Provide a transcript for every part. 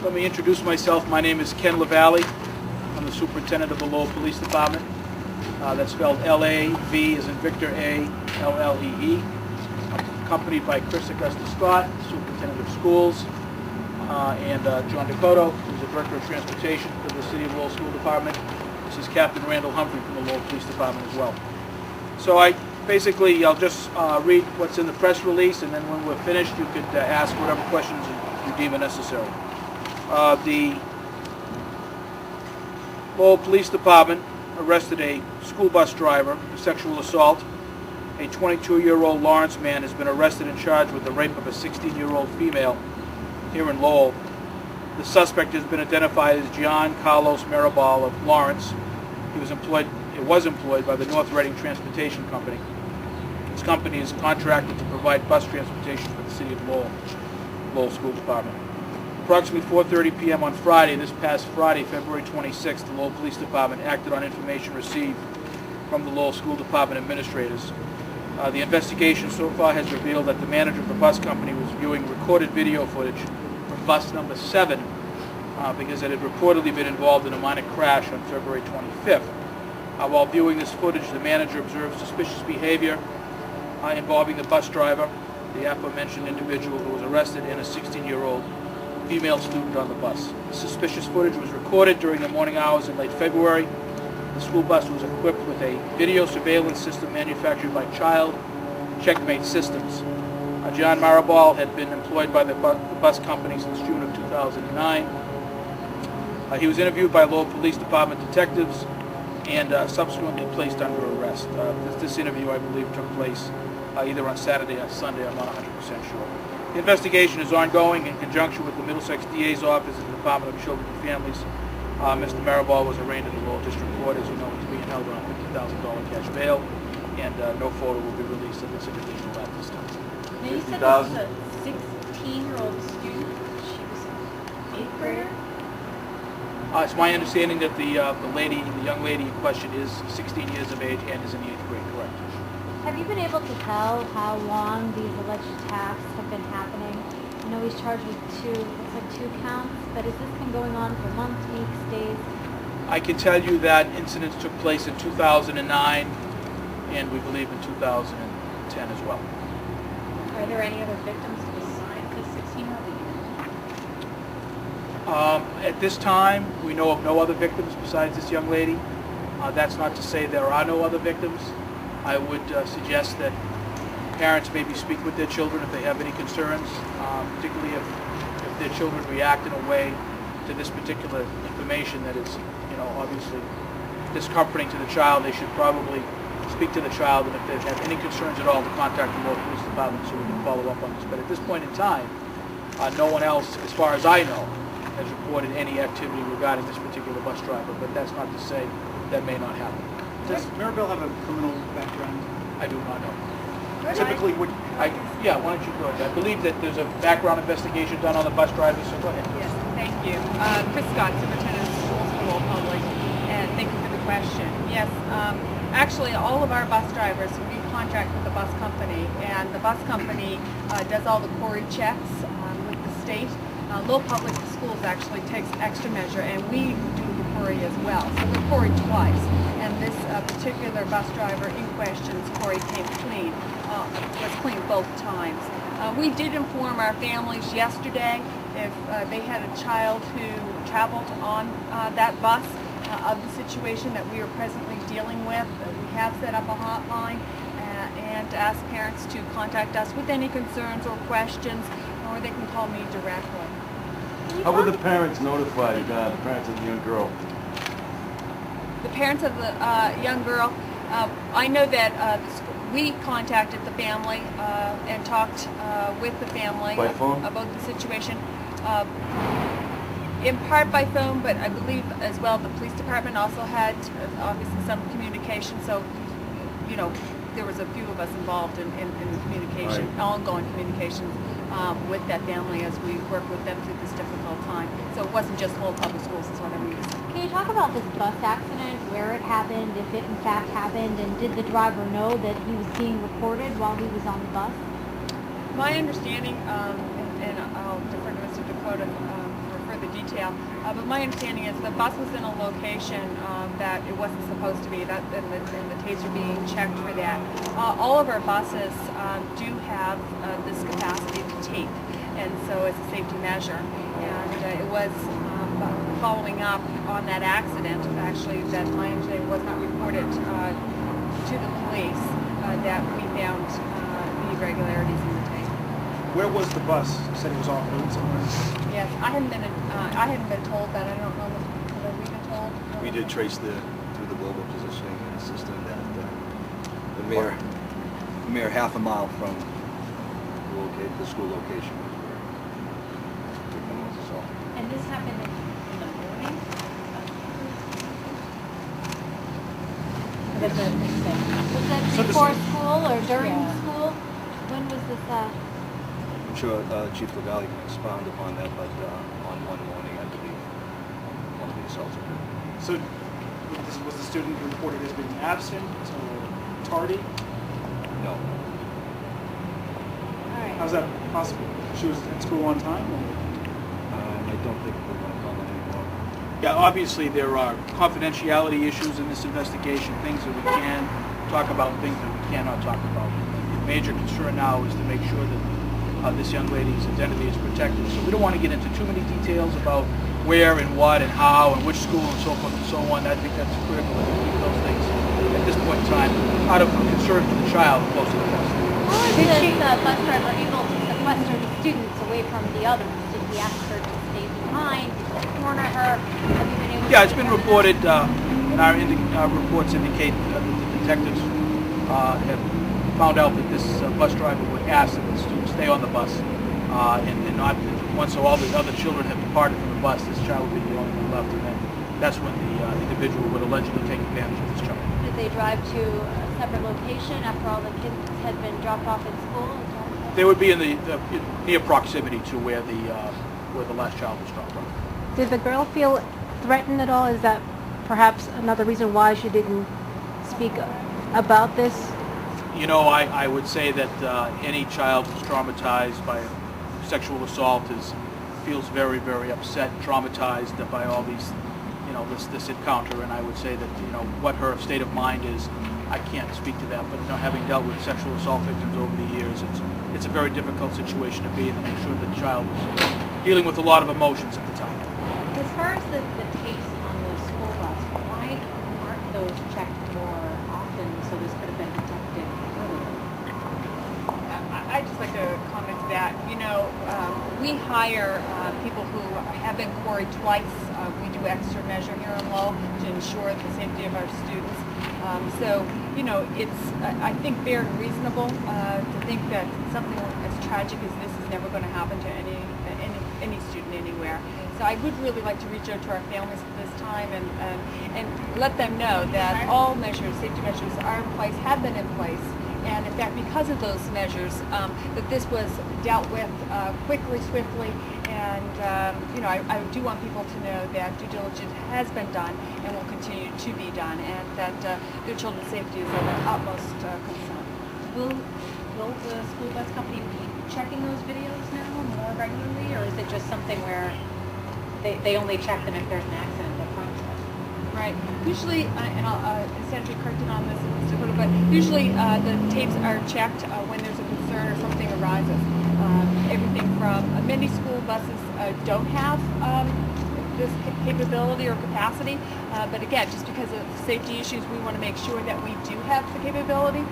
Let me introduce myself. My name is Ken LaValle. I'm the superintendent of the Lowell Police Department. That's spelled L-A-V as in Victor A, L-L-E-E. I'm accompanied by Chris Augusta Scott, superintendent of schools, and John Dakota, who's the director of transportation for the City of Lowell School Department. This is Captain Randall Humphrey from the Lowell Police Department as well. So I'll just read what's in the press release, and then when we're finished, you could ask whatever questions you deem necessary. The Lowell Police Department arrested a school bus driver for sexual assault. A 22-year-old Lawrence man has been arrested and charged with the rape of a 16-year-old female here in Lowell. The suspect has been identified as John Carlos Maribal of Lawrence. He was employed by the North Reading Transportation Company. This company is contracted to provide bus transportation for the City of Lowell School Department. Approximately 4:30 p.m. on Friday, this past Friday, February 26th, the Lowell Police Department acted on information received from the Lowell School Department administrators. The investigation so far has revealed that the manager of the bus company was viewing recorded video footage from bus number 7 because it had reportedly been involved in a minor crash on February 25th. While viewing this footage, the manager observed suspicious behavior involving the bus driver, the aforementioned individual who was arrested, and a 16-year-old female student on the bus. The suspicious footage was recorded during the morning hours in late February. The school bus was equipped with a video surveillance system manufactured by Child Checkmate Systems. John Maribal had been employed by the bus company since June of 2009. He was interviewed by Lowell Police Department detectives and subsequently placed under arrest. This interview, I believe, took place either on Saturday or Sunday. I'm not 100% sure. The investigation is ongoing in conjunction with the Middlesex DA's office and the Department of Children and Families. Mr. Maribal was arraigned in the Lowell District Court. As you know, he's being held on $50,000 cash bail, and no photo will be released of this individual at this time. Now you said this was a 16-year-old student. She was an 8th grader? It's my understanding that the young lady in question is 16 years of age and is in the 8th grade, correct? Have you been able to tell how long these alleged attacks have been happening? I know he's charged with two counts, but has this been going on for months, weeks, days? I can tell you that incidents took place in 2009 and we believe in 2010 as well. Are there any other victims besides the 16-year-old? At this time, we know of no other victims besides this young lady. That's not to say there are no other victims. I would suggest that parents maybe speak with their children if they have any concerns, particularly if their children react in a way to this particular information that is, obviously discomforting to the child. They should probably speak to the child, and if they have any concerns at all, to contact the Lowell Police Department so we can follow up on this. But at this point in time, no one else, as far as I know, has reported any activity regarding this particular bus driver, but that's not to say that may not happen. Does Maribel have a criminal background? I do not know. Typically, why don't you go ahead? I believe that there's a background investigation done on the bus driver, so go ahead. Yes, thank you. Chris Scott, Superintendent of Schools for Lowell Public, and thank you for the question. Yes, actually all of our bus drivers, we contract with the bus company, and the bus company does all the Corey checks with the state. Lowell Public Schools actually takes extra measure, and we do the Corey as well. So we Corey twice, and this particular bus driver in question's Corey came clean, was clean both times. We did inform our families yesterday if they had a child who traveled on that bus of the situation that we are presently dealing with. We have set up a hotline and ask parents to contact us with any concerns or questions, or they can call me directly. How were the parents notified, the parents of the young girl? The parents of the young girl, I know that we contacted the family and talked with the family by phone? About the situation. In part by phone, but I believe as well the police department also had obviously some communication, so there was a few of us involved in the communication, right. Ongoing communications with that family as we work with them through this difficult time. So it wasn't just Lowell Public Schools, is what I mean to say. Can you talk about this bus accident, where it happened, if it in fact happened, and did the driver know that he was being recorded while he was on the bus? My understanding, and I'll defer to Mr. Dakota for further detail. But my understanding is the bus was in a location that it wasn't supposed to be, and the tapes are being checked for that. All of our buses do have this capacity to tape, and so it's a safety measure. And it was following up on that accident, actually, that my understanding was not reported to the police, that we found the irregularities in the tape. Where was the bus? You said it was off route somewhere. Yes, I hadn't been told that. I don't know. Have we been told? We did trace through the global positioning system that a mere half a mile from the school location was where the victim was assaulted. And this happened in the morning? Was that before school or during school? When was this? I'm sure Chief Legali can expound upon that, but on one morning, I believe, one of the assaults occurred. So was the student reported as being absent or tardy? No. All right. How's that possible? She was at school on time? Or? I don't think we're going to comment anymore. Yeah, obviously there are confidentiality issues in this investigation, things that we can talk about, things that we cannot talk about. The major concern now is to make sure that this young lady's identity is protected. So we don't want to get into too many details about where and what and how and which school and so forth and so on. I think that's critical to keep those things at this point in time out of concern for the child close to the bus. How is this bus driver able to sequester the students away from the others? Did he ask her to stay behind? Did he corner her? Have you been able Yeah, to it's been determine? reported, and our reports indicate that the detectives have found out that this bus driver would ask that the students stay on the bus and not, once all the other children have departed from the bus, this child would be the only one left, and then that's when the individual would allegedly take advantage of this child. Did they drive to a separate location after all the kids had been dropped off at school? They would be in the near proximity to where the last child was dropped off. Did the girl feel threatened at all? Is that perhaps another reason why she didn't speak about this? You know, I would say that any child who's traumatized by a sexual assault feels very, very upset, traumatized by all these, this encounter. And I would say that, what her state of mind is, I can't speak to that. But having dealt with sexual assault victims over the years, it's a very difficult situation to be in. And I'm sure the child was dealing with a lot of emotions at the time. As far as the tapes on the school bus, why aren't those checked more often so this could have been detected earlier? I'd just like to comment to that. We hire people who have been quarried twice. We do extra measure here in Lowell to ensure the safety of our students. It's, I think, fair and reasonable to think that something as tragic as this is never going to happen to any student anywhere. So I would really like to reach out to our families at this time and let them know that all measures, safety measures are in place, have been in place. And in fact, because of those measures, that this was dealt with quickly, swiftly, and I do want people to know that due diligence has been done and will continue to be done, and that their children's safety is of the utmost concern. Will the school bus company be checking those videos now more regularly, or is it just something where they only check them if there's an accident up front? Right. Usually, and I'll Sandra corrected on this a little bit, usually the tapes are checked when there's a concern or something arises. Everything from many school buses don't have this capability or capacity, but again, just because of safety issues, we want to make sure that we do have the capability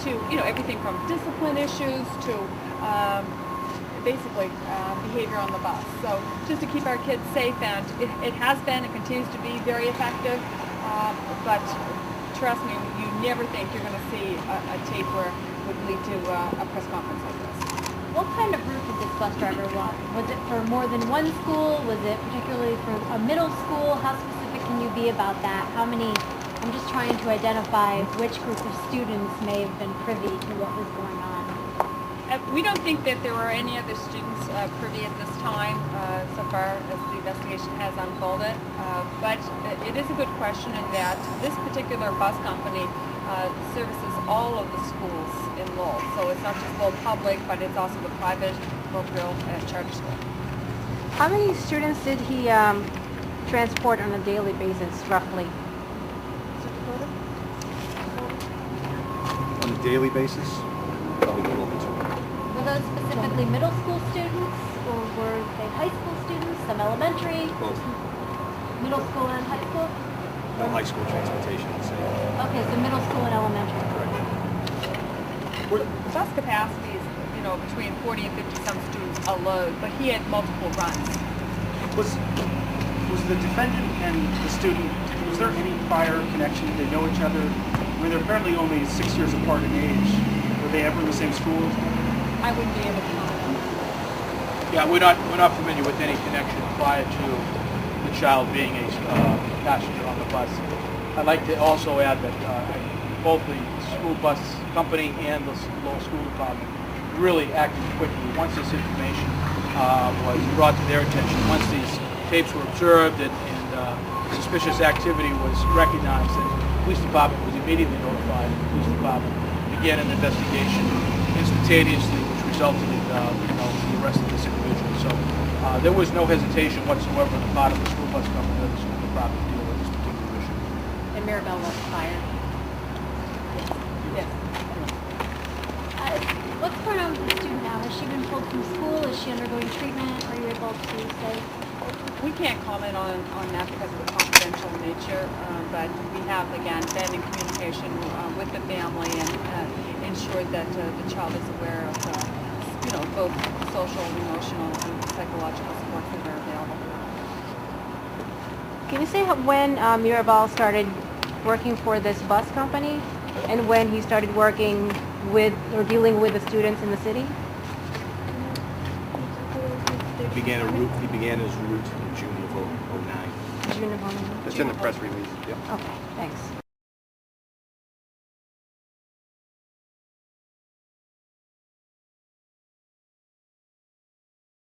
to, everything from discipline issues to basically behavior on the bus. So just to keep our kids safe, and it has been and continues to be very effective, but trust me, you never think you're going to see a tape where it would lead to a press conference like this. What kind of route did this bus driver want? Was it for more than one school? Was it particularly for a middle school? How specific can you be about that? How many? I'm just trying to identify which group of students may have been privy to what was going on. We don't think that there were any other students privy at this time so far as the investigation has unfolded. But it is a good question in that this particular bus company services all of the schools in Lowell. So it's not just Lowell Public, but it's also the private, parochial, and charter school. How many students did he transport on a daily basis, roughly? On a daily basis, probably a little over 200. Were those specifically middle school students, or were they high school students, some elementary, Both. middle school and high school? No high school transportation, I'd say. Okay, so middle school and elementary. The bus capacity is, between 40 and 50 some students a load, but he had multiple runs. Was the defendant and the student, was there any prior connection? Did they know each other? I mean, they're apparently only 6 years apart in age. Were they ever in the same school? I wouldn't be able to comment on that. Yeah, we're not familiar with any connection prior to the child being a passenger on the bus. I'd like to also add that both the school bus company and the Lowell School Department really acted quickly once this information was brought to their attention. Once these tapes were observed and suspicious activity was recognized, the police department was immediately notified. The police department began an investigation instantaneously, which resulted in the arrest of this individual. So there was no hesitation whatsoever on the part of the school bus company or the school department to deal with this particular issue. And Mirabelle was fired. Yes. What's going on with the student now? Has she been pulled from school? Is she undergoing treatment? Are you able to say? We can't comment on that because of the confidential nature, but we have, again, been in communication with the family and ensured that the child is aware of, both social, emotional, and psychological supports that are available. Can you say when Mirabal started working for this bus company and when he started working with or dealing with the students in the city? He began his route in June of '09. June of 2009. It's in the press release. Yep. Okay, thanks.